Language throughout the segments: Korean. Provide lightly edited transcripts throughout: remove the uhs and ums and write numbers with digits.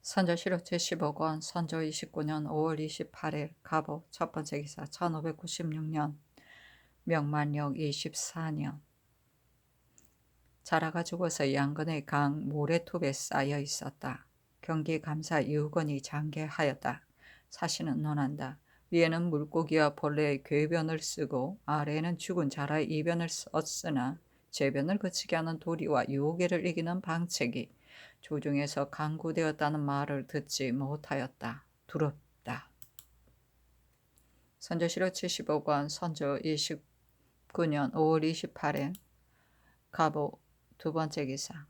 선조실록 제15권 선조 29년 5월 28일 갑오 첫 번째 기사 1596년 명만력 24년 자라가 죽어서 양근의 강 모래톱에 쌓여 있었다. 경기감사 유건이 장계하였다. 사신은 논한다. 위에는 물고기와 벌레의 궤변을 쓰고 아래에는 죽은 자라의 이변을 썼으나 제변을 그치게 하는 도리와 유혹을 이기는 방책이 조중에서 강구되었다는 말을 듣지 못하였다. 두렵다. 선조실록 75권 선조 29년 5월 28일 갑오 두 번째 기사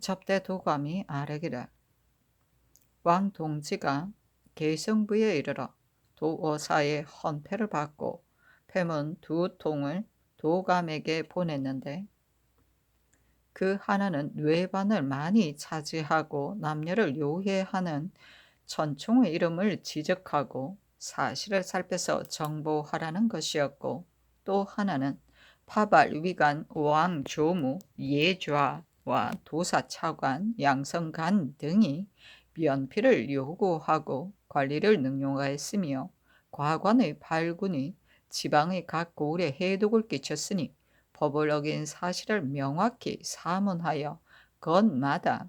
접대 도감이 아뢰기를 왕 동지가 계성부에 이르러 도어사의 헌패를 받고 패문 두 통을 도감에게 보냈는데 그 하나는 뇌반을 많이 차지하고 남녀를 요해하는 천총의 이름을 지적하고 사실을 살펴서 정보하라는 것이었고 또 하나는 파발 위간 왕조무 예좌와 도사차관 양성간 등이 면피를 요구하고 관리를 능용하였으며 과관의 발군이 지방의 각 고을에 해독을 끼쳤으니 법을 어긴 사실을 명확히 사문하여 건마다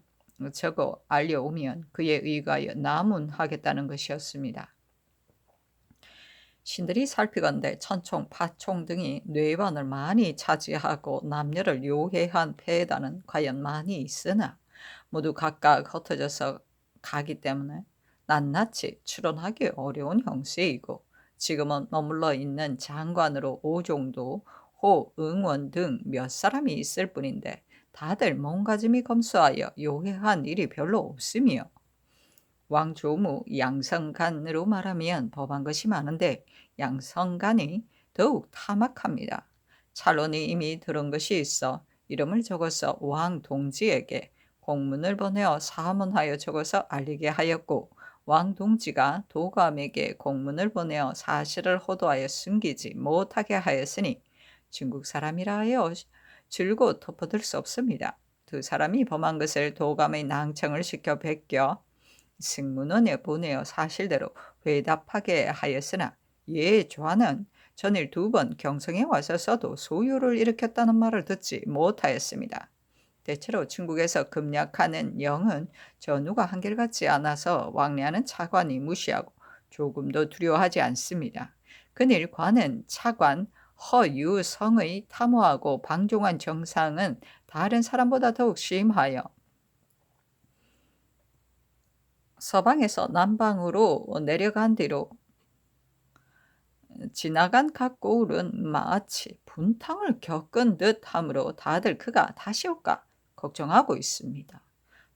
적어 알려오면 그에 의거하여 나문하겠다는 것이었습니다. 신들이 살피건대 천총, 파총 등이 뇌반을 많이 차지하고 남녀를 요해한 폐단은 과연 많이 있으나 모두 각각 흩어져서 가기 때문에 낱낱이 추론하기 어려운 형세이고 지금은 머물러 있는 장관으로 오종도, 호응원 등 몇 사람이 있을 뿐인데 다들 몸가짐이 검소하여 요해한 일이 별로 없으며 왕조무 양성간으로 말하면 법한 것이 많은데 양성간이 더욱 타막합니다. 찰론이 이미 들은 것이 있어 이름을 적어서 왕 동지에게 공문을 보내어 사문하여 적어서 알리게 하였고 왕 동지가 도감에게 공문을 보내어 사실을 호도하여 숨기지 못하게 하였으니 중국 사람이라 하여 줄곧 덮어둘 수 없습니다. 두 사람이 범한 것을 도감의 낭청을 시켜 베껴 승문원에 보내어 사실대로 회답하게 하였으나 예좌는 전일 2번 경성에 와서 써도 소요를 일으켰다는 말을 듣지 못하였습니다. 대체로 중국에서 급약하는 영은 전우가 한결같지 않아서 왕래하는 차관이 무시하고 조금도 두려워하지 않습니다. 그늘 관은 차관 허유성의 탐호하고 방종한 정상은 다른 사람보다 더욱 심하여 서방에서 남방으로 내려간 뒤로 지나간 각 고을은 마치 분탕을 겪은 듯하므로 다들 그가 다시 올까 걱정하고 있습니다.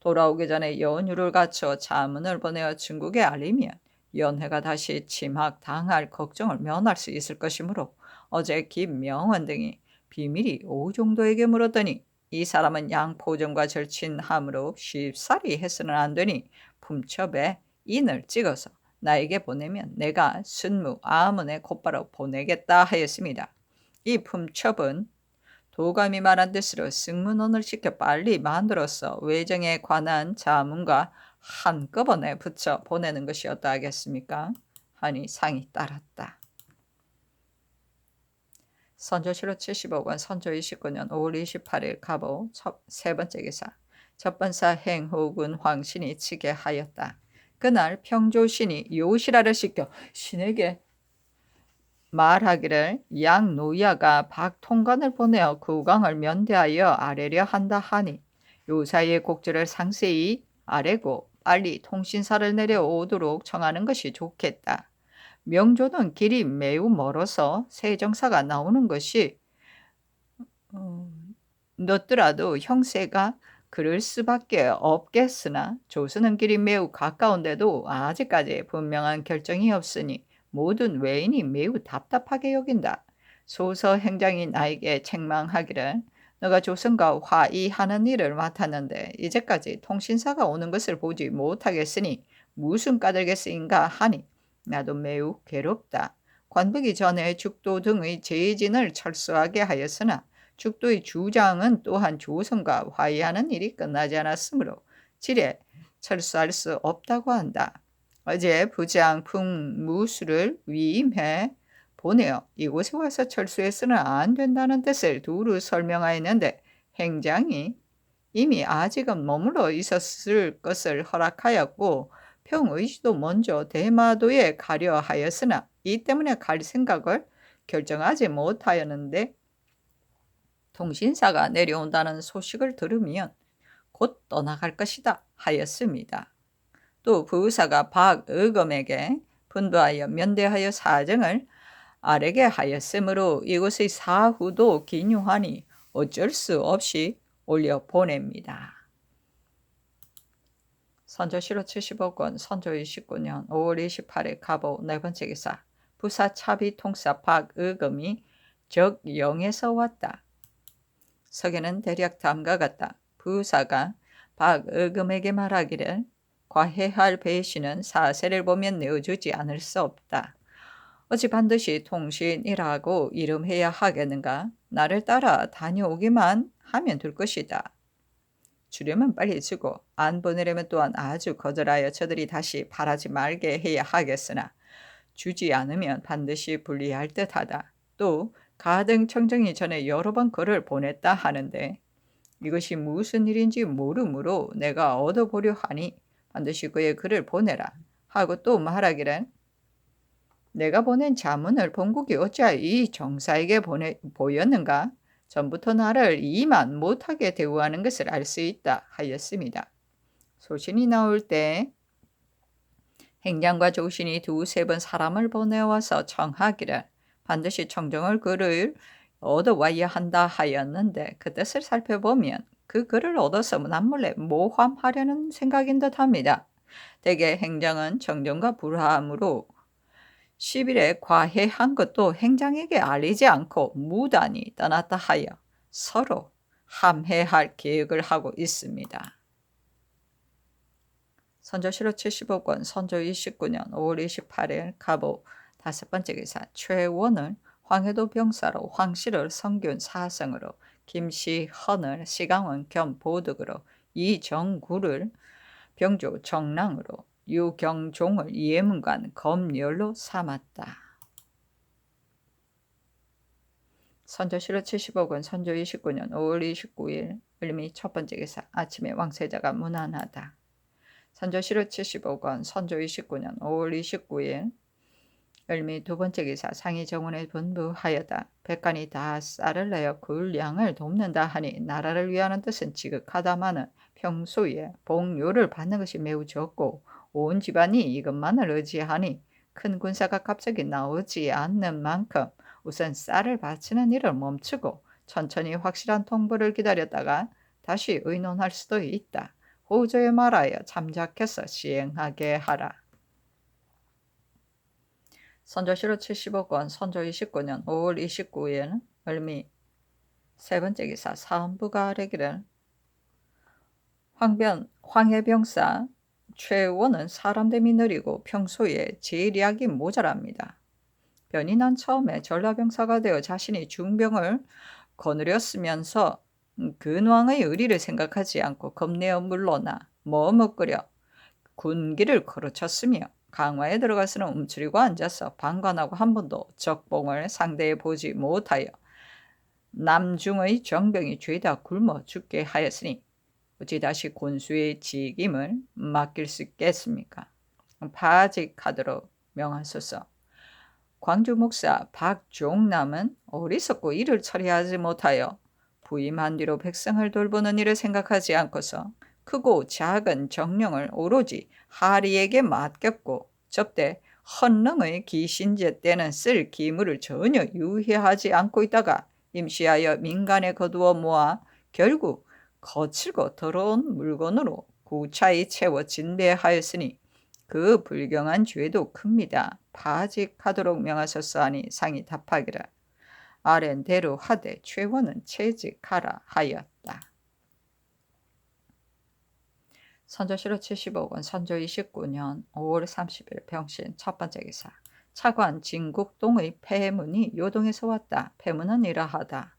돌아오기 전에 연유를 갖춰 자문을 보내어 중국에 알리면 연회가 다시 침학당할 걱정을 면할 수 있을 것이므로 어제 김명원 등이 비밀이 오종도에게 물었더니 이 사람은 양포정과 절친함으로 쉽사리 해서는 안 되니 품첩에 인을 찍어서 나에게 보내면 내가 순무 아문에 곧바로 보내겠다 하였습니다. 이 품첩은 도감이 말한 뜻으로 승문원을 시켜 빨리 만들어서 외정에 관한 자문과 한꺼번에 붙여 보내는 것이었다 하겠습니까? 하니 상이 따랐다. 선조실록 75권 선조 29년 5월 28일 갑오 세 번째 기사 첫번사 행호군 황신이 치게 하였다. 그날 평조신이 요시라를 시켜 신에게 말하기를 양노야가 박통관을 보내어 국왕을 면대하여 아뢰려 한다 하니 요사의 곡절을 상세히 아뢰고 빨리 통신사를 내려오도록 청하는 것이 좋겠다. 명조는 길이 매우 멀어서 세정사가 나오는 것이 늦더라도 형세가 그럴 수밖에 없겠으나 조선은 길이 매우 가까운데도 아직까지 분명한 결정이 없으니 모든 외인이 매우 답답하게 여긴다. 소서 행장이 나에게 책망하기를 너가 조선과 화의하는 일을 맡았는데 이제까지 통신사가 오는 것을 보지 못하겠으니 무슨 까닭겠으인가 하니 나도 매우 괴롭다. 관북이 전에 죽도 등의 제진을 철수하게 하였으나 죽도의 주장은 또한 조선과 화의하는 일이 끝나지 않았으므로 지레 철수할 수 없다고 한다. 어제 부장 풍무수를 위임해 보내어 이곳에 와서 철수해서는 안 된다는 뜻을 두루 설명하였는데 행장이 이미 아직은 머물러 있었을 것을 허락하였고 평의지도 먼저 대마도에 가려 하였으나 이 때문에 갈 생각을 결정하지 못하였는데 통신사가 내려온다는 소식을 들으면 곧 떠나갈 것이다 하였습니다. 또 부의사가 박의검에게 분부하여 면대하여 사정을 아뢰게 하였으므로 이곳의 사후도 기뉴하니 어쩔 수 없이 올려 보냅니다. 선조실호 75권 선조 29년 5월 28일 갑오 네 번째 기사 부사 차비 통사 박의검이 적영에서 왔다. 석에는 대략 다음과 같다. 부사가 박의검에게 말하기를 과해할 배신은 사세를 보면 내어주지 않을 수 없다. 어찌 반드시 통신이라고 이름해야 하겠는가? 나를 따라 다녀오기만 하면 될 것이다. 주려면 빨리 주고 안 보내려면 또한 아주 거절하여 저들이 다시 바라지 말게 해야 하겠으나 주지 않으면 반드시 불리할 듯하다. 또 가등청정이 전에 여러 번 글을 보냈다 하는데 이것이 무슨 일인지 모르므로 내가 얻어보려 하니 반드시 그의 글을 보내라 하고 또 말하기를 내가 보낸 자문을 본국이 어찌하여 이 정사에게 보였는가? 전부터 나를 이만 못하게 대우하는 것을 알 수 있다 하였습니다. 소신이 나올 때 행장과 조신이 두세 번 사람을 보내와서 청하기를 반드시 청정을 글을 얻어와야 한다 하였는데 그 뜻을 살펴보면 그 글을 얻어서 남몰래 모함하려는 생각인 듯합니다. 대개 행장은 정정과 불함으로 10일에 과해한 것도 행장에게 알리지 않고 무단히 떠났다 하여 서로 함해할 계획을 하고 있습니다. 선조실호 75권 선조 29년 5월 28일 갑오 다섯 번째 기사 최원을 황해도 병사로 황씨를 성균 사성으로 김시헌을 시강원 겸 보득으로 이정구를 병조 정랑으로 유경종을 예문관 검열로 삼았다. 선조실호 75권 선조 29년 5월 29일 을미 첫 번째 기사 아침에 왕세자가 문안하다. 선조실호 75권 선조 29년 5월 29일 을미 두 번째 기사 상이 정원에 분부하여다. 백관이 다 쌀을 내어 군량을 돕는다 하니 나라를 위하는 뜻은 지극하다마는 평소에 봉료를 받는 것이 매우 적고 온 집안이 이것만을 의지하니 큰 군사가 갑자기 나오지 않는 만큼 우선 쌀을 바치는 일을 멈추고 천천히 확실한 통보를 기다렸다가 다시 의논할 수도 있다. 호조에 말하여 잠작해서 시행하게 하라. 선조실호 75권 선조 29년 5월 29일 을미 세 번째 기사 사헌부가 아뢰기를 황해병사 최원은 사람됨이 느리고 평소에 재력이 모자랍니다. 변인한 처음에 전라병사가 되어 자신이 중병을 거느렸으면서 근왕의 의리를 생각하지 않고 겁내어 물러나 머뭇거려 군기를 거르쳤으며 강화에 들어가서는 움츠리고 앉아서 방관하고 한 번도 적봉을 상대해 보지 못하여 남중의 정병이 죄다 굶어 죽게 하였으니 어찌 다시 군수의 직임을 맡길 수 있겠습니까? 파직하도록 명하소서. 광주 목사 박종남은 어리석고 일을 처리하지 못하여 부임한 뒤로 백성을 돌보는 일을 생각하지 않고서 크고 작은 정령을 오로지 하리에게 맡겼고 접대 헌능의 기신제 때는 쓸 기물을 전혀 유의하지 않고 있다가 임시하여 민간에 거두어 모아 결국 거칠고 더러운 물건으로 구차히 채워 진배하였으니 그 불경한 죄도 큽니다. 파직하도록 명하소서 하니 상이 답하기를 아랜대로 하되 최원은 채직하라 하였다. 선조실호 75권 선조 29년 5월 30일 병신 첫 번째 기사 차관 진국동의 폐문이 요동에서 왔다. 폐문은 이러하다.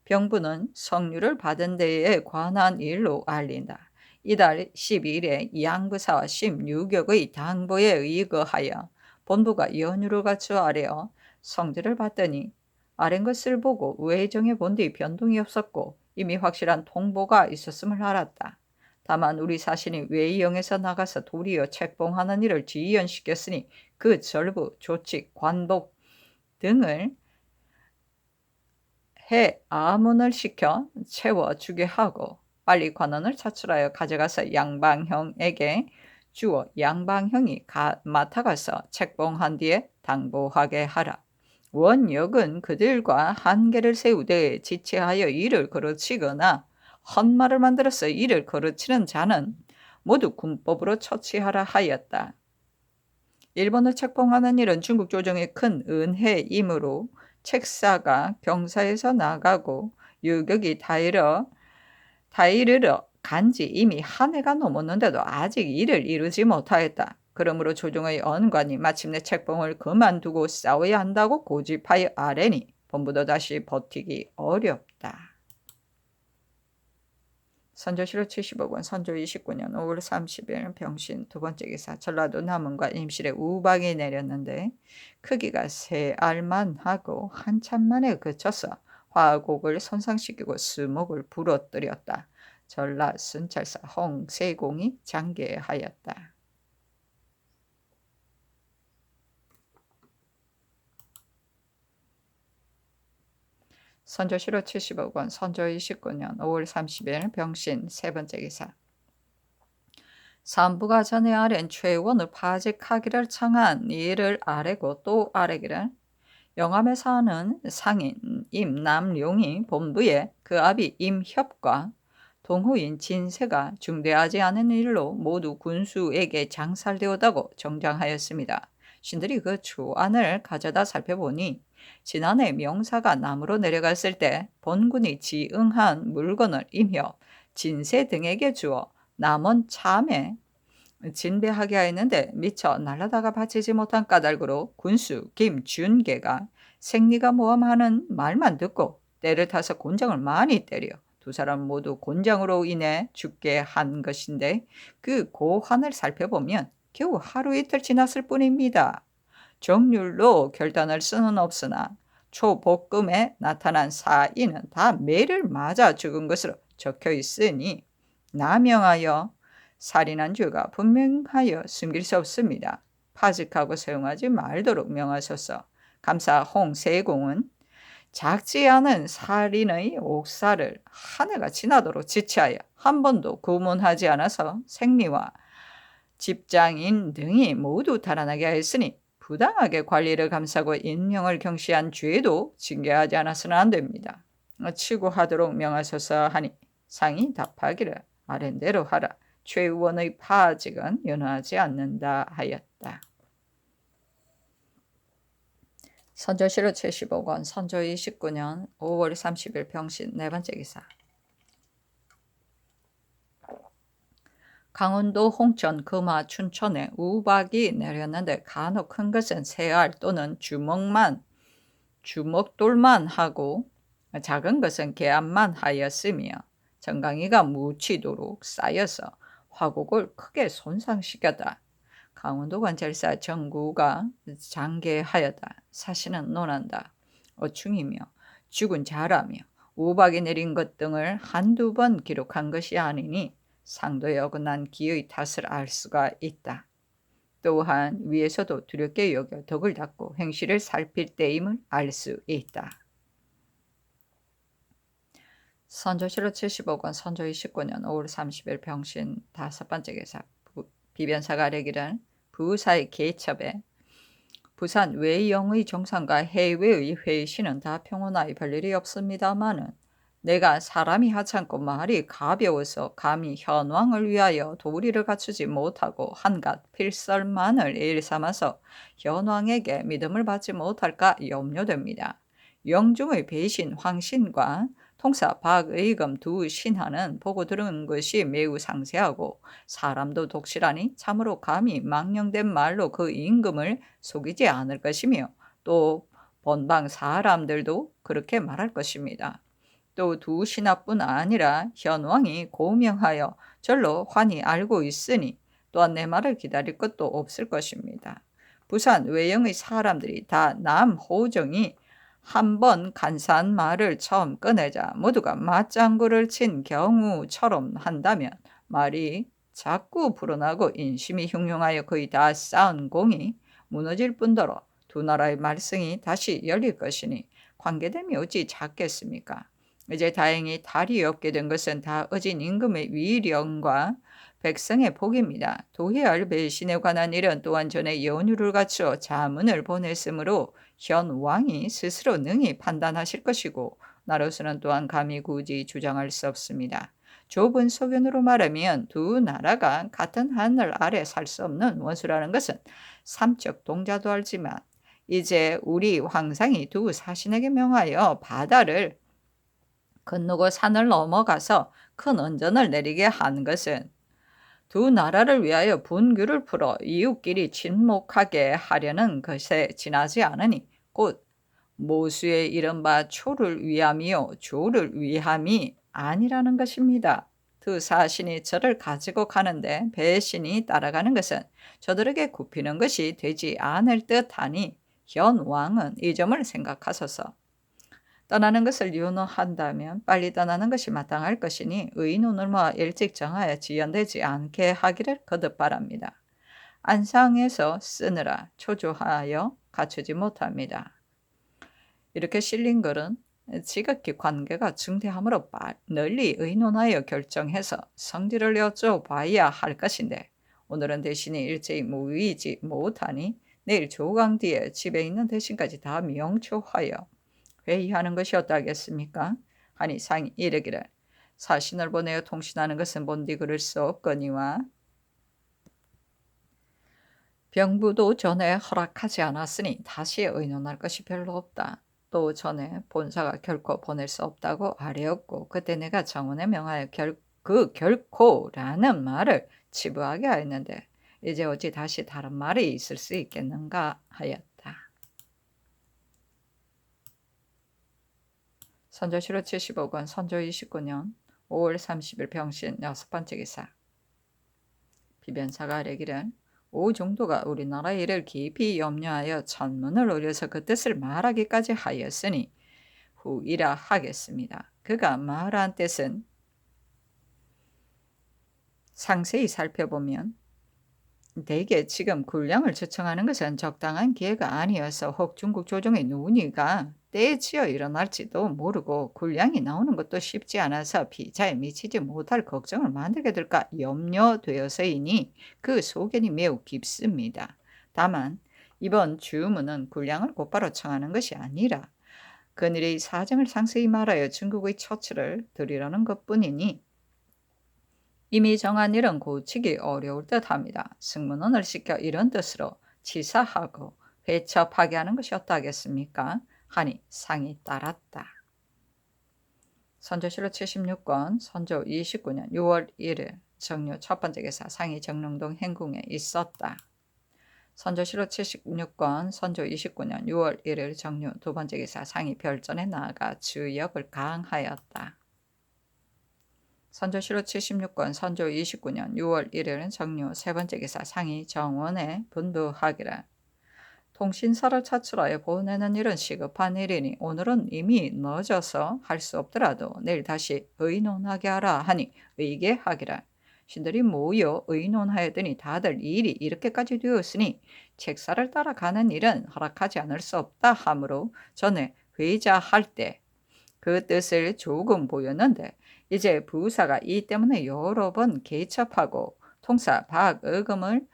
병부는 성류를 받은 데에 관한 일로 알린다. 이달 12일에 양부사와 16역의 당보에 의거하여 본부가 연유를 갖추어 아래어 성질을 봤더니 아랜 것을 보고 외정해 본 뒤 변동이 없었고 이미 확실한 통보가 있었음을 알았다. 다만 우리 사신이 외영에서 나가서 도리어 책봉하는 일을 지연시켰으니 그 절부, 조칙, 관복 등을 해 아문을 시켜 채워주게 하고 빨리 관원을 차출하여 가져가서 양방형에게 주어 양방형이 맡아가서 책봉한 뒤에 당보하게 하라. 원역은 그들과 한계를 세우되 지체하여 일을 거르치거나 헛말을 만들어서 일을 거르치는 자는 모두 군법으로 처치하라 하였다. 일본을 책봉하는 일은 중국 조정의 큰 은혜이므로 책사가 경사에서 나가고 유격이 다이르러 간지 이미 한 해가 넘었는데도 아직 일을 이루지 못하였다. 그러므로 조정의 언관이 마침내 책봉을 그만두고 싸워야 한다고 고집하여 아래니 본부도 다시 버티기 어렵다. 선조실록 75권 선조 29년 5월 30일 병신 두 번째 기사. 전라도 남원과 임실에 우박이 내렸는데 크기가 3알만 하고 한참 만에 그쳐서 화곡을 손상시키고 수목을 부러뜨렸다. 전라 순찰사 홍세공이 장계하였다. 선조실록 75권 선조 29년 5월 30일 병신 세 번째 기사. 산부가 전에 아랜 최원을 파직하기를 청한 이를 아래고 또 아래기를 영암에 사는 상인 임남룡이 본부에 그 아비 임협과 동호인 진세가 중대하지 않은 일로 모두 군수에게 장살되었다고 정장하였습니다. 신들이 그 초안을 가져다 살펴보니 지난해 명사가 남으로 내려갔을 때 본군이 지응한 물건을 임협, 진세 등에게 주어 남원 참에 진배하게 하였는데 미처 날라다가 바치지 못한 까닭으로 군수 김준계가 생리가 모함하는 말만 듣고 때를 타서 곤장을 많이 때려 두 사람 모두 곤장으로 인해 죽게 한 것인데 그 고환을 살펴보면 겨우 하루 이틀 지났을 뿐입니다. 정률로 결단할 수는 없으나 초복금에 나타난 사인은 다 매를 맞아 죽은 것으로 적혀 있으니 남용하여 살인한 죄가 분명하여 숨길 수 없습니다. 파직하고 사용하지 말도록 명하소서. 감사 홍세공은 작지 않은 살인의 옥사를 한 해가 지나도록 지체하여 한 번도 구문하지 않아서 생리와 집장인 등이 모두 달아나게 하였으니 부당하게 관리를 감싸고 인명을 경시한 죄도 징계하지 않아서는 안 됩니다. 치고하도록 명하소서 하니 상이 답하기를 아랜대로 하라. 최 의원의 파직은 연호하지 않는다 하였다. 선조실록 75권 선조 29년 5월 30일 병신 네 번째 기사. 강원도 홍천, 금화, 춘천에 우박이 내렸는데 간혹 큰 것은 3알 또는 주먹돌만 하고 작은 것은 개암만 하였으며 정강이가 묻히도록 쌓여서 화곡을 크게 손상시켰다. 강원도 관찰사 정구가 장계하였다. 사실은 논한다. 어충이며 죽은 자라며 우박이 내린 것 등을 한두 번 기록한 것이 아니니 상도에 어긋난 기의 탓을 알 수가 있다. 또한 위에서도 두렵게 여겨 덕을 닦고 행실을 살필 때임을 알 수 있다. 선조실록 75권 선조 29년 5월 30일 병신 다섯 번째 기사. 비변사가 아뢰기를 부사의 개첩에 부산 외영의 정상과 해외의 회신은 다 평온하여 별일이 없습니다마는 내가 사람이 하찮고 말이 가벼워서 감히 현왕을 위하여 도리를 갖추지 못하고 한갓 필설만을 일삼아서 현왕에게 믿음을 받지 못할까 염려됩니다. 영중의 배신 황신과 통사 박의금 두 신하는 보고 들은 것이 매우 상세하고 사람도 독실하니 참으로 감히 망령된 말로 그 임금을 속이지 않을 것이며 또 본방 사람들도 그렇게 말할 것입니다. 또 두 신하뿐 아니라 현왕이 고명하여 절로 환히 알고 있으니 또한 내 말을 기다릴 것도 없을 것입니다. 부산 외영의 사람들이 다 남호정이 한번 간사한 말을 처음 꺼내자 모두가 맞장구를 친 경우처럼 한다면 말이 자꾸 불어나고 인심이 흉흉하여 거의 다 쌓은 공이 무너질 뿐더러 두 나라의 말썽이 다시 열릴 것이니 관계됨이 어찌 작겠습니까? 이제 다행히 탈이 없게 된 것은 다 어진 임금의 위령과 백성의 복입니다. 도해할 배신에 관한 일은 또한 전에 연유를 갖추어 자문을 보냈으므로 현 왕이 스스로 능히 판단하실 것이고 나로서는 또한 감히 굳이 주장할 수 없습니다. 좁은 소견으로 말하면 두 나라가 같은 하늘 아래 살 수 없는 원수라는 것은 삼척 동자도 알지만 이제 우리 황상이 두 사신에게 명하여 바다를 건너고 산을 넘어가서 큰 언전을 내리게 한 것은 두 나라를 위하여 분규를 풀어 이웃끼리 친목하게 하려는 것에 지나지 않으니 곧 모수의 이른바 초를 위함이요 조를 위함이 아니라는 것입니다. 두 사신이 저를 가지고 가는데 배신이 따라가는 것은 저들에게 굽히는 것이 되지 않을 듯하니 현 왕은 이 점을 생각하소서. 떠나는 것을 윤호한다면 빨리 떠나는 것이 마땅할 것이니 의논을 모아 일찍 정하여 지연되지 않게 하기를 거듭 바랍니다. 안상에서 쓰느라 초조하여 갖추지 못합니다. 이렇게 실린 글은 지극히 관계가 중대하므로 널리 의논하여 결정해서 성질을 여쭤봐야 할 것인데 오늘은 대신에 일제히 모이지 못하니 내일 조강 뒤에 집에 있는 대신까지 다 명초하여 회의하는 것이 어떠하겠습니까? 하니 상이 이르기를 사신을 보내어 통신하는 것은 본디 그럴 수 없거니와 병부도 전에 허락하지 않았으니 다시 의논할 것이 별로 없다. 또 전에 본사가 결코 보낼 수 없다고 아뢰었고 그때 내가 정원에 명하여 결코라는 말을 치부하게 하였는데 이제 어찌 다시 다른 말이 있을 수 있겠는가 하였다. 선조실호 75권 선조 29년 5월 30일 병신 6번째 기사. 비변사가 아뢰기를 오 정도가 우리나라의 일을 깊이 염려하여 천문을 올려서 그 뜻을 말하기까지 하였으니 후이라 하겠습니다. 그가 말한 뜻은 상세히 살펴보면 대개 지금 군량을 조청하는 것은 적당한 기회가 아니어서 혹 중국 조정의 논의가 때에 치여 일어날지도 모르고 군량이 나오는 것도 쉽지 않아서 피자에 미치지 못할 걱정을 만들게 될까 염려되어서이니 그 소견이 매우 깊습니다. 다만 이번 주문은 군량을 곧바로 청하는 것이 아니라 그늘의 사정을 상세히 말하여 중국의 처치를 드리려는 것뿐이니 이미 정한 일은 고치기 어려울 듯합니다. 승문원을 시켜 이런 뜻으로 치사하고 회첩하게 하는 것이 어떠하겠습니까? 하니 상이 따랐다. 선조실록 76권 선조 29년 6월 1일 정류 첫 번째 기사 상이 정릉동 행궁에 있었다. 선조실록 76권 선조 29년 6월 1일 정류 두 번째 기사 상이 별전에 나아가 주역을 강하였다. 선조실록 76권 선조 29년 6월 1일 정류 세 번째 기사 상이 정원에 분부하기를 통신사를 차출하여 보내는 일은 시급한 일이니 오늘은 이미 늦어서 할 수 없더라도 내일 다시 의논하게 하라 하니 의계하기를 신들이 모여 의논하였더니 다들 일이 이렇게까지 되었으니 책사를 따라가는 일은 허락하지 않을 수 없다 하므로 전에 회의자할 때 그 뜻을 조금 보였는데 이제 부사가 이 때문에 여러 번 개첩하고 통사 박의금을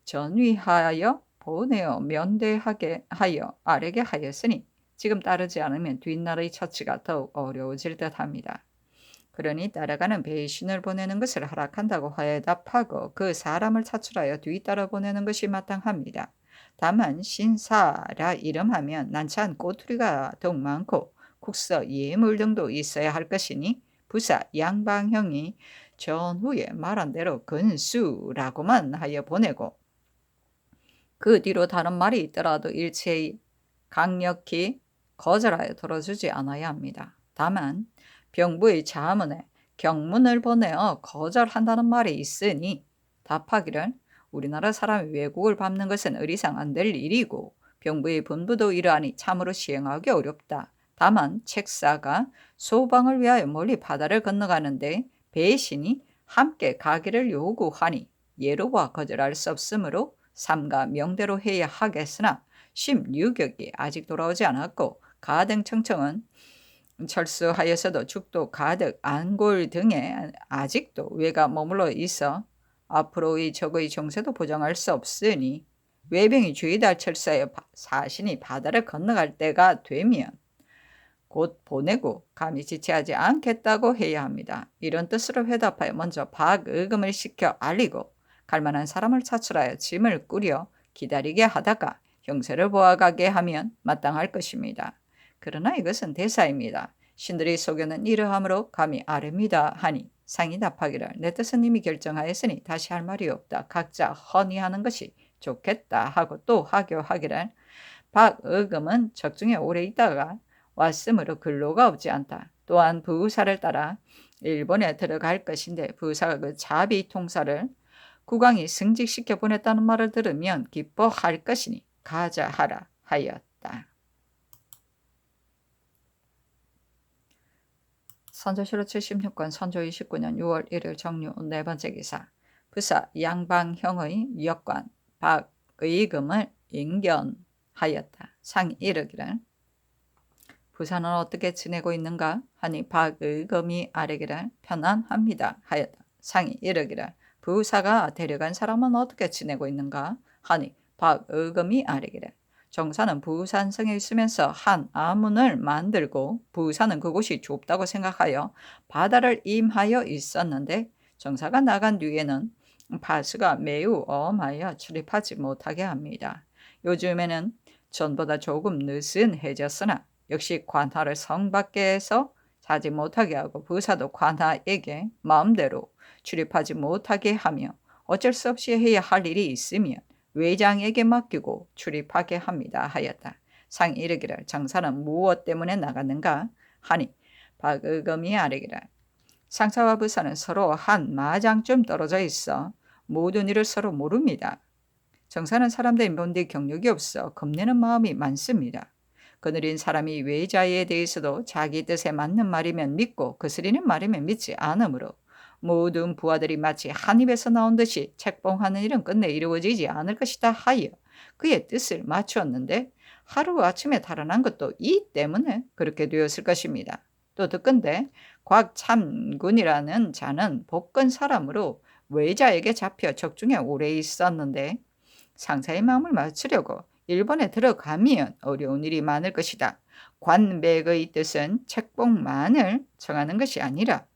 전위하여 보내어 면대하게 하여 아뢰게 하였으니 지금 따르지 않으면 뒷나라의 처치가 더욱 어려워질 듯합니다. 그러니 따라가는 배신을 보내는 것을 허락한다고 화해답하고 그 사람을 차출하여 뒤따라 보내는 것이 마땅합니다. 다만 신사라 이름하면 난처한 꼬투리가 더욱 많고 국서 예물 등도 있어야 할 것이니 부사 양방형이 전후에 말한 대로 근수라고만 하여 보내고 그 뒤로 다른 말이 있더라도 일체의 강력히 거절하여 들어주지 않아야 합니다. 다만 병부의 자문에 경문을 보내어 거절한다는 말이 있으니 답하기를 우리나라 사람이 외국을 밟는 것은 의리상 안 될 일이고 병부의 분부도 이러하니 참으로 시행하기 어렵다. 다만 책사가 소방을 위하여 멀리 바다를 건너가는데 배신이 함께 가기를 요구하니 예로와 거절할 수 없으므로 삼가 명대로 해야 하겠으나 16격이 아직 돌아오지 않았고 가등청청은 철수하여서도 죽도 가득 안골 등에 아직도 외가 머물러 있어 앞으로의 적의 정세도 보장할 수 없으니 외병이 주의달 철수하여 사신이 바다를 건너갈 때가 되면 곧 보내고 감히 지체하지 않겠다고 해야 합니다. 이런 뜻으로 회답하여 먼저 박의금을 시켜 알리고 갈만한 사람을 차출하여 짐을 꾸려 기다리게 하다가 형세를 보아가게 하면 마땅할 것입니다. 그러나 이것은 대사입니다. 신들의 소견은 이러함으로 감히 아릅니다 하니 상이 답하기를 내 뜻은 이미 결정하였으니 다시 할 말이 없다. 각자 헌의하는 것이 좋겠다 하고 또 하교하기를 박의금은 적중에 오래 있다가 왔으므로 근로가 없지 않다. 또한 부사를 따라 일본에 들어갈 것인데 부사가 그 자비 통사를 국왕이 승직시켜 보냈다는 말을 들으면 기뻐할 것이니 가자 하라 하였다. 선조실록 76권 선조 29년 6월 1일 정류 네 번째 기사 부사 양방형의 역관 박의금을 인견하였다. 상이 이르기를 부사는 어떻게 지내고 있는가 하니 박의금이 아뢰기를 편안합니다 하였다. 상이 이르기를 부사가 데려간 사람은 어떻게 지내고 있는가 하니 박의금이 아뢰기를 정사는 부산성에 있으면서 한 아문을 만들고 부사는 그곳이 좁다고 생각하여 바다를 임하여 있었는데 정사가 나간 뒤에는 파수가 매우 엄하여 출입하지 못하게 합니다. 요즘에는 전보다 조금 느슨해졌으나 역시 관하를 성 밖에서 자지 못하게 하고 부사도 관하에게 마음대로 출입하지 못하게 하며 어쩔 수 없이 해야 할 일이 있으면 외장에게 맡기고 출입하게 합니다 하였다. 상이 이르기를 정사는 무엇 때문에 나갔는가 하니 박의금이 아뢰기를 상사와 부사는 서로 한 마장쯤 떨어져 있어 모든 일을 서로 모릅니다. 정사는 사람들이 본디 경력이 없어 겁내는 마음이 많습니다. 그늘인 사람이 외자에 대해서도 자기 뜻에 맞는 말이면 믿고 거스리는 말이면 믿지 않으므로 모든 부하들이 마치 한 입에서 나온 듯이 책봉하는 일은 끝내 이루어지지 않을 것이다 하여 그의 뜻을 맞추었는데 하루아침에 달아난 것도 이 때문에 그렇게 되었을 것입니다. 또 듣건대 곽참군이라는 자는 복근 사람으로 외자에게 잡혀 적중에 오래 있었는데 상사의 마음을 맞추려고 일본에 들어가면 어려운 일이 많을 것이다. 관백의 뜻은 책봉만을 정하는 것이 아니라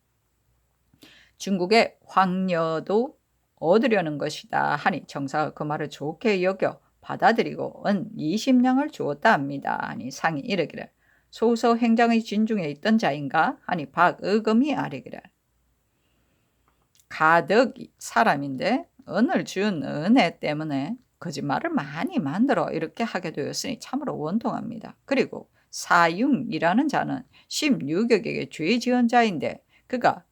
중국의 황녀도 얻으려는 것이다 하니 정사가 그 말을 좋게 여겨 받아들이고 은 20냥을 주었다 합니다. 하니 상이 이르기를 소서 행장의 진중에 있던 자인가 하니 박의금이 아뢰기를 가덕 사람인데 은을 준 은혜 때문에 거짓말을 많이 만들어 이렇게 하게 되었으니 참으로 원통합니다. 그리고 사융이라는 자는 16격에게 죄 지은 자인데 그가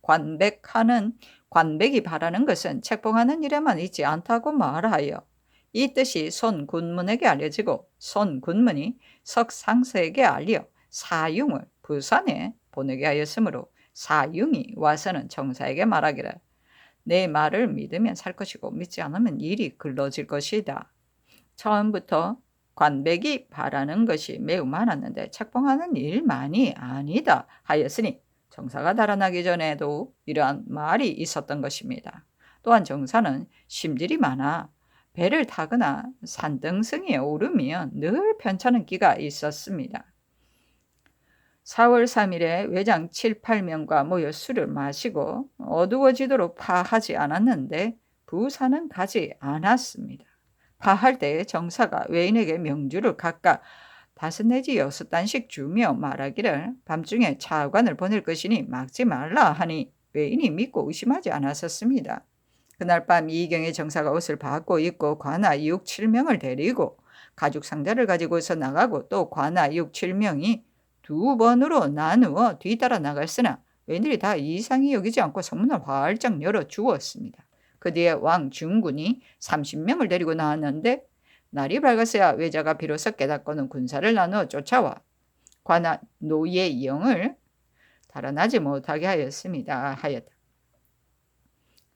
관백이 바라는 것은 책봉하는 일에만 있지 않다고 말하여 이 뜻이 손군문에게 알려지고 손군문이 석상서에게 알려 사융을 부산에 보내게 하였으므로 사융이 와서는 정사에게 말하기를 내 말을 믿으면 살 것이고 믿지 않으면 일이 글러질 것이다. 처음부터 관백이 바라는 것이 매우 많았는데 책봉하는 일만이 아니다 하였으니 정사가 달아나기 전에도 이러한 말이 있었던 것입니다. 또한 정사는 심질이 많아 배를 타거나 산등성이에 오르면 늘 편찮은 기가 있었습니다. 4월 3일에 외장 7, 8명과 모여 술을 마시고 어두워지도록 파하지 않았는데 부사는 가지 않았습니다. 파할 때 정사가 외인에게 명주를 각각 5 내지 6단씩 주며 말하기를 밤중에 차관을 보낼 것이니 막지 말라 하니 외인이 믿고 의심하지 않았었습니다. 그날 밤 이경에 정사가 옷을 바꿔 입고 관아 6, 7명을 데리고 가죽 상자를 가지고서 나가고 또 관아 6, 7명이 2번으로 나누어 뒤따라 나갔으나 외인들이 다 이상히 여기지 않고 성문을 활짝 열어주었습니다. 그 뒤에 왕 중군이 30명을 데리고 나왔는데 날이 밝았어야 외자가 비로소 깨닫고는 군사를 나누어 쫓아와 관한 노예 영을 달아나지 못하게 하였습니다. 하였다.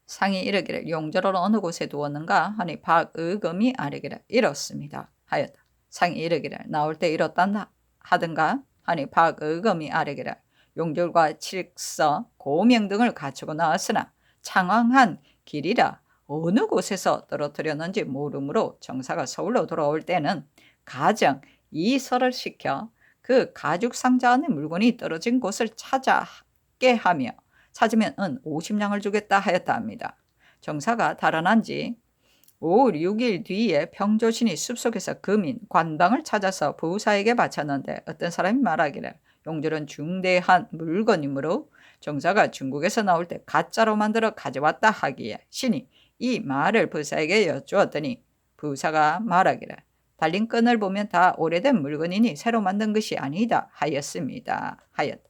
상이 이르기를 용절을 어느 곳에 두었는가 하니 박의금이 아뢰기를 이렇습니다. 하였다. 상이 이르기를 나올 때 이렇다 하든가 하니 박의금이 아뢰기를 용절과 칠서, 고명 등을 갖추고 나왔으나 창황한 길이라 어느 곳에서 떨어뜨렸는지 모르므로 정사가 서울로 돌아올 때는 가정 이설을 시켜 그 가죽 상자 안에 물건이 떨어진 곳을 찾게 하며 찾으면 은 50냥을 주겠다 하였다 합니다. 정사가 달아난 지 5, 6일 뒤에 평조신이 숲속에서 금인 관방을 찾아서 부사에게 바쳤는데 어떤 사람이 말하기를 용절은 중대한 물건이므로 정사가 중국에서 나올 때 가짜로 만들어 가져왔다 하기에 신이 이 말을 부사에게 여쭈었더니 부사가 말하기를 달린 끈을 보면 다 오래된 물건이니 새로 만든 것이 아니다 하였습니다. 하였다.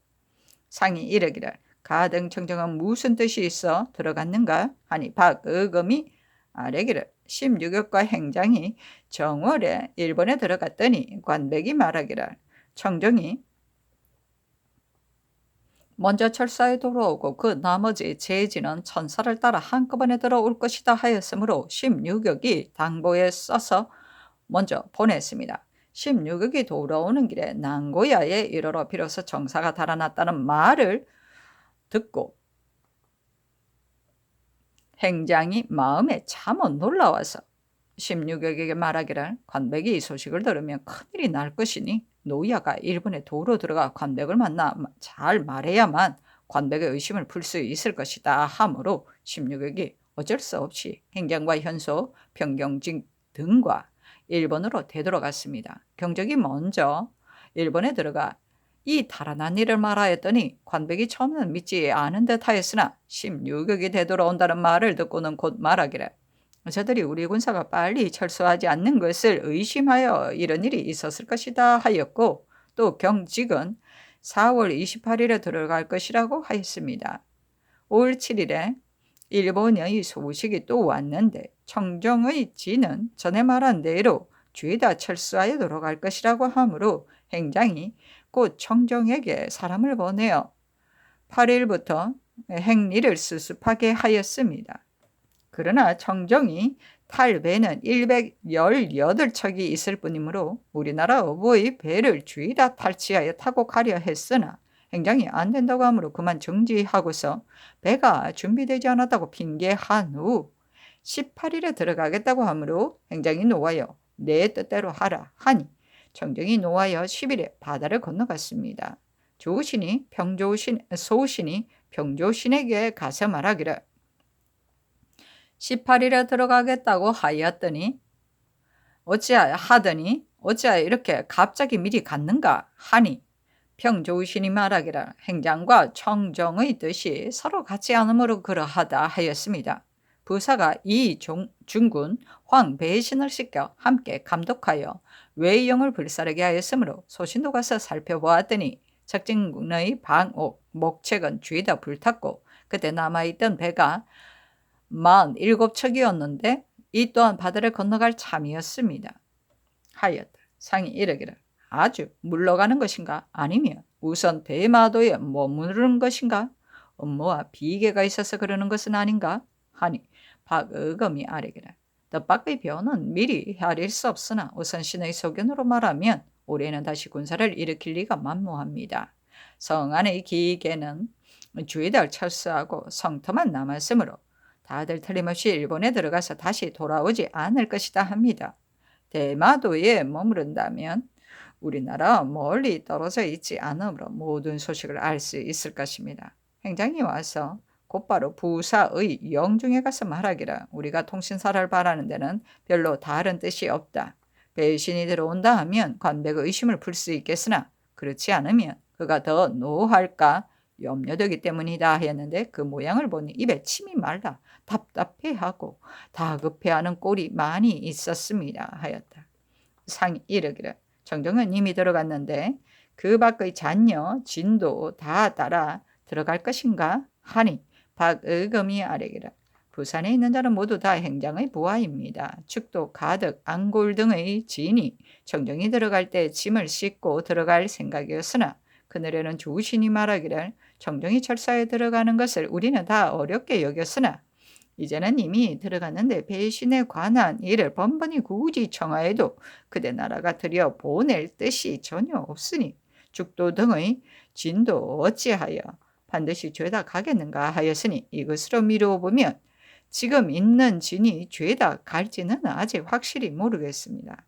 상이 이르기를 가등청정은 무슨 뜻이 있어 들어갔는가 하니 박의금이 아뢰기를 16억과 행장이 정월에 일본에 들어갔더니 관백이 말하기를 청정이 먼저 철사에 돌아오고 그 나머지 제지는 천사를 따라 한꺼번에 들어올 것이다 하였으므로 16억이 당보에 써서 먼저 보냈습니다. 16억이 돌아오는 길에 난고야에 이르러 비로소 정사가 달아났다는 말을 듣고 행장이 마음에 참어 놀라워서 16억에게 말하기를 관백이 이 소식을 들으면 큰일이 날 것이니 노야가 일본에 도로 들어가 관백을 만나 잘 말해야만 관백의 의심을 풀 수 있을 것이다 하므로 16억이 어쩔 수 없이 행장과 현소, 평경직 등과 일본으로 되돌아갔습니다. 경적이 먼저 일본에 들어가 이 달아난 일을 말하였더니 관백이 처음에는 믿지 않은 듯 하였으나 16억이 되돌아온다는 말을 듣고는 곧 말하기를 저들이 우리 군사가 빨리 철수하지 않는 것을 의심하여 이런 일이 있었을 것이다 하였고 또 경직은 4월 28일에 들어갈 것이라고 하였습니다. 5월 7일에 일본의 소식이 또 왔는데 청정의 지는 전에 말한 대로 죄다 철수하여 들어갈 것이라고 하므로 행장이 곧 청정에게 사람을 보내어 8일부터 행리를 수습하게 하였습니다. 그러나 청정이 탈배는 118척이 있을 뿐이므로 우리나라 어부의 배를 죄다 탈취하여 타고 가려 했으나 행장이 안 된다고 하므로 그만 정지하고서 배가 준비되지 않았다고 핑계한 후 18일에 들어가겠다고 하므로 행장이 노하여 내 뜻대로 하라 하니 청정이 노하여 10일에 바다를 건너갔습니다. 소신이 평조신에게 가서 말하기를 18일에 들어가겠다고 하였더니 어찌하여 이렇게 갑자기 미리 갔는가 하니 평조신이 말하기를 행장과 청정의 뜻이 서로 같지 않으므로 그러하다 하였습니다. 부사가 이 중군 황배신을 시켜 함께 감독하여 외영을 불사르게 하였으므로 소신도 가서 살펴보았더니 적진군의 방옥, 목책은 죄다 불탔고 그때 남아있던 배가 47척이었는데 이 또한 바다를 건너갈 참이었습니다. 하였다. 상이 이르기를 아주 물러가는 것인가 아니면 우선 대마도에 머무르는 것인가 업무와 비계가 있어서 그러는 것은 아닌가 하니 박의금이 아뢰기를 뜻밖의 변은 미리 헤아릴 수 없으나 우선 신의 소견으로 말하면 올해는 다시 군사를 일으킬 리가 만무합니다. 성 안의 기계는 죄다 철수하고 성터만 남았으므로 다들 틀림없이 일본에 들어가서 다시 돌아오지 않을 것이다 합니다. 대마도에 머무른다면 우리나라 멀리 떨어져 있지 않으므로 모든 소식을 알 수 있을 것입니다. 행장이 와서 곧바로 부사의 영중에 가서 말하기를 우리가 통신사를 바라는 데는 별로 다른 뜻이 없다. 배신이 들어온다 하면 관백의 의심을 풀 수 있겠으나 그렇지 않으면 그가 더 노할까 염려되기 때문이다 하였는데 그 모양을 보니 입에 침이 말라 답답해하고 다급해하는 꼴이 많이 있었습니다 하였다. 상이 이르기를 청정은 이미 들어갔는데 그 밖의 잔녀 진도 다 따라 들어갈 것인가 하니 박의금이 아뢰기를 부산에 있는 자는 모두 다 행장의 부하입니다. 축도 가득 안골 등의 진이 청정이 들어갈 때 짐을 싣고 들어갈 생각이었으나 그늘에는 주신이 말하기를 청정이 철사에 들어가는 것을 우리는 다 어렵게 여겼으나 이제는 이미 들어갔는데 배신에 관한 일을 번번이 굳이 청하여도 그대 나라가 들여 보낼 뜻이 전혀 없으니 죽도 등의 진도 어찌하여 반드시 죄다 가겠는가 하였으니 이것으로 미루어 보면 지금 있는 진이 죄다 갈지는 아직 확실히 모르겠습니다.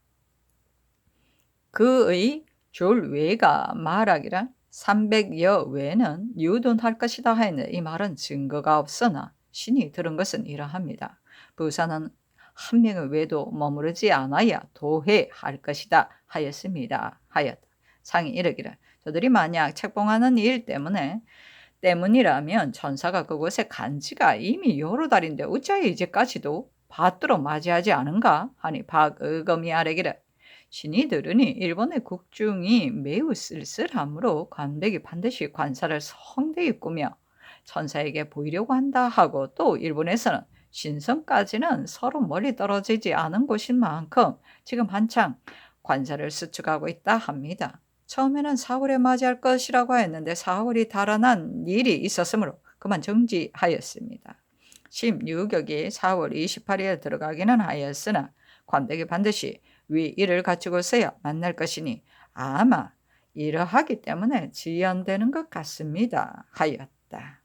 그의 졸외가 말하기를 300여 외는 유둔할 것이다 하였는데 이 말은 증거가 없으나 신이 들은 것은 이러합니다. 부사는 한 명의 외도 머무르지 않아야 도회할 것이다 하였습니다. 하였다. 상이 이르기를 저들이 만약 책봉하는 일 때문이라면 천사가 그곳에 간 지가 이미 여러 달인데 어찌하여 이제까지도 받들어 맞이하지 않은가 하니 박의검이 아뢰기를 신이 들으니 일본의 국중이 매우 쓸쓸하므로 관백이 반드시 관사를 성대히 꾸며 천사에게 보이려고 한다 하고 또 일본에서는 신성까지는 서로 멀리 떨어지지 않은 곳인 만큼 지금 한창 관사를 수축하고 있다 합니다. 처음에는 4월에 맞이할 것이라고 했는데 4월이 달아난 일이 있었으므로 그만 정지하였습니다. 심유격이 4월 28일에 들어가기는 하였으나 관백이 반드시 위일을 갖추고서야 만날 것이니 아마 이러하기 때문에 지연되는 것 같습니다. 하였다.